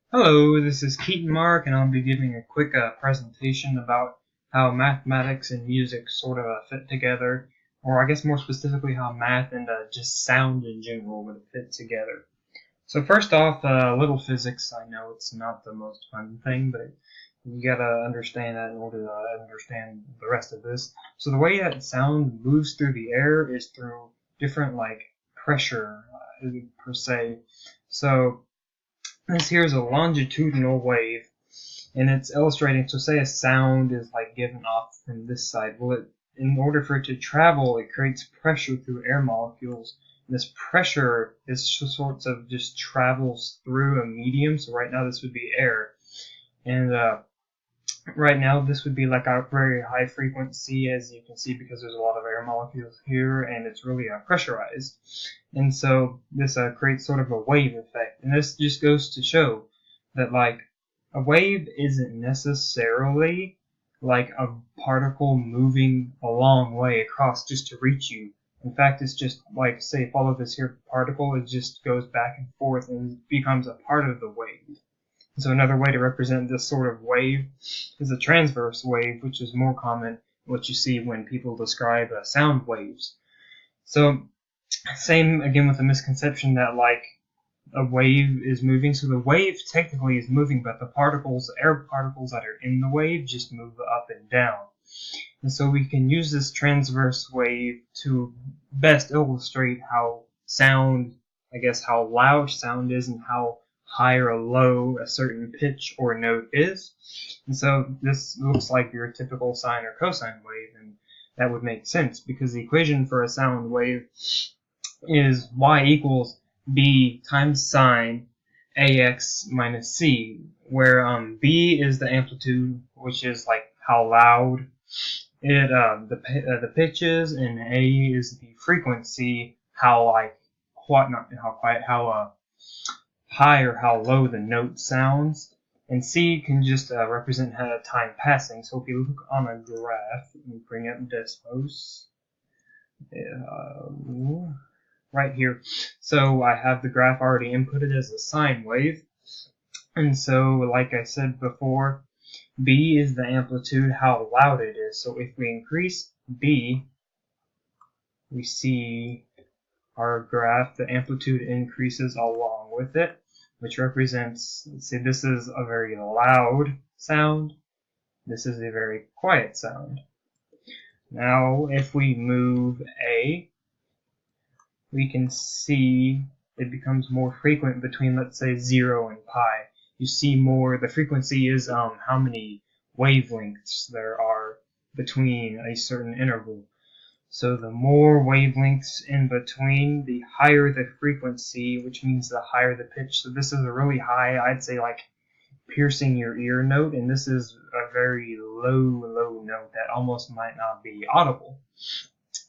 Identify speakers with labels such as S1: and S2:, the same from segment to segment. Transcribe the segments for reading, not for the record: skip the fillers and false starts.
S1: Hello, this is Keaton Mark, and I'll be giving a quick presentation about how mathematics and music sort of fit together, or I guess more specifically how math and just sound in general would fit together. So first off, a little physics. I know it's not the most fun thing, but you gotta understand that in order to understand the rest of this. So the way that sound moves through the air is through different pressure per se. So this here is a longitudinal wave, and it's illustrating. So say a sound is given off from this side. Well, in order for it to travel, it creates pressure through air molecules. And this pressure is sorts of just travels through a medium. So right now this would be air, and right now this would be like a very high frequency, as you can see, because there's a lot of air molecules here, and it's really pressurized. And so this creates sort of a wave effect. And this just goes to show that a wave isn't necessarily like a particle moving a long way across just to reach you. In fact, it's just say, follow this here particle, it just goes back and forth and becomes a part of the wave. So another way to represent this sort of wave is a transverse wave, which is more common, what you see when people describe sound waves. So same again with the misconception that a wave is moving. So the wave technically is moving, but the particles, air particles that are in the wave, just move up and down. And so we can use this transverse wave to best illustrate how sound, I guess how loud sound is and how high or low a certain pitch or note is. And so this looks like your typical sine or cosine wave, and that would make sense because the equation for a sound wave is y equals b times sine ax minus c, where b is the amplitude, which is how loud the pitch is, and a is the frequency, how high or how low the note sounds, and c can just represent time passing. So if you look on a graph, let me bring up Desmos. Right here. So I have the graph already inputted as a sine wave. And so, like I said before, b is the amplitude, how loud it is. So if we increase b, we see our graph, the amplitude increases along with it, which represents, let's say this is a very loud sound, this is a very quiet sound. Now, if we move a, we can see it becomes more frequent between, let's say, 0 and pi. You see more, the frequency is how many wavelengths there are between a certain interval. So the more wavelengths in between, the higher the frequency, which means the higher the pitch. So this is a really high, I'd say piercing your ear note, and this is a very low note that almost might not be audible.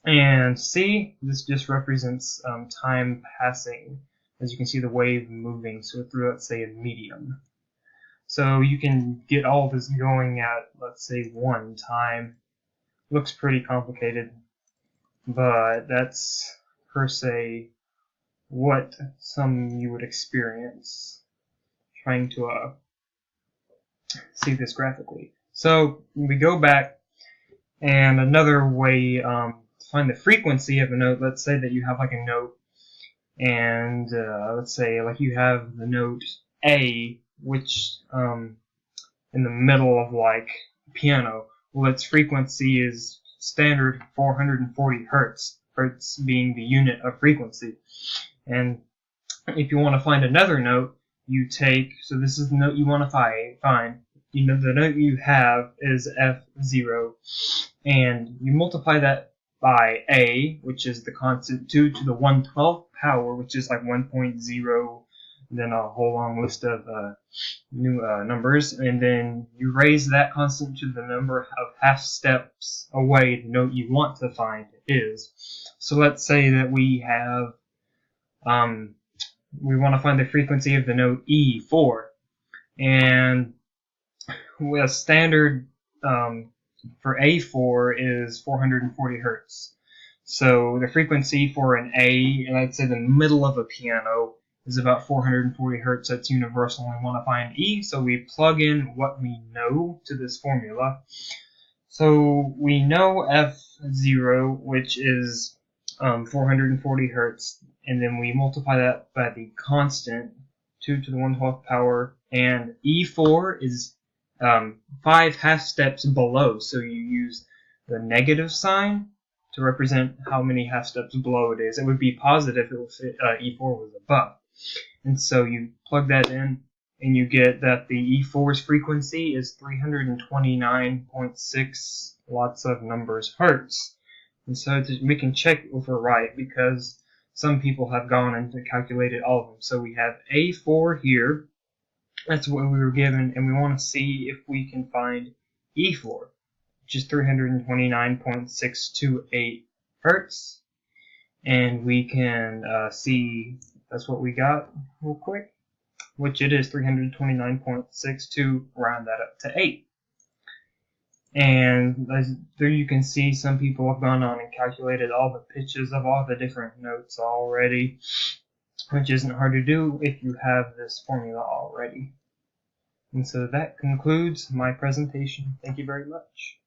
S1: And C, this just represents time passing. As you can see, the wave moving through, let's say, a medium. So you can get all this going at, let's say, 1 time. Looks pretty complicated, but that's per se what some you would experience trying to see this graphically. So we go back, and another way to find the frequency of a note, let's say that you have a note, and let's say you have the note A, which in the middle of piano. Well, its frequency is standard 440 hertz, hertz being the unit of frequency. And if you want to find another note, you take, so this is the note you want to find. You know, the note you have is F0, and you multiply that by A, which is the constant 2 to the 1/12th power, which is 1.0, then a whole long list of new numbers, and then you raise that constant to the number of half steps away the note you want to find is. So let's say that we have, we want to find the frequency of the note E4, and a standard for A4 is 440 hertz. So the frequency for an A, and I'd say the middle of a piano, is about 440 hertz. That's universal, and we want to find E, so we plug in what we know to this formula. So we know F0, which is 440 hertz, and then we multiply that by the constant, 2 to the 1/12 power, and E4 is 5 half steps below, so you use the negative sign to represent how many half steps below it is. It would be positive if E4 was above. And so you plug that in, and you get that the E4's frequency is 329.6 lots of numbers hertz. And so we can check if we're right, because some people have gone and calculated all of them. So we have A4 here. That's what we were given, and we want to see if we can find E4, which is 329.628 hertz. And we can see that's what we got real quick, which it is 329.62, round that up to 8. And there you can see some people have gone on and calculated all the pitches of all the different notes already, which isn't hard to do if you have this formula already. And so that concludes my presentation. Thank you very much.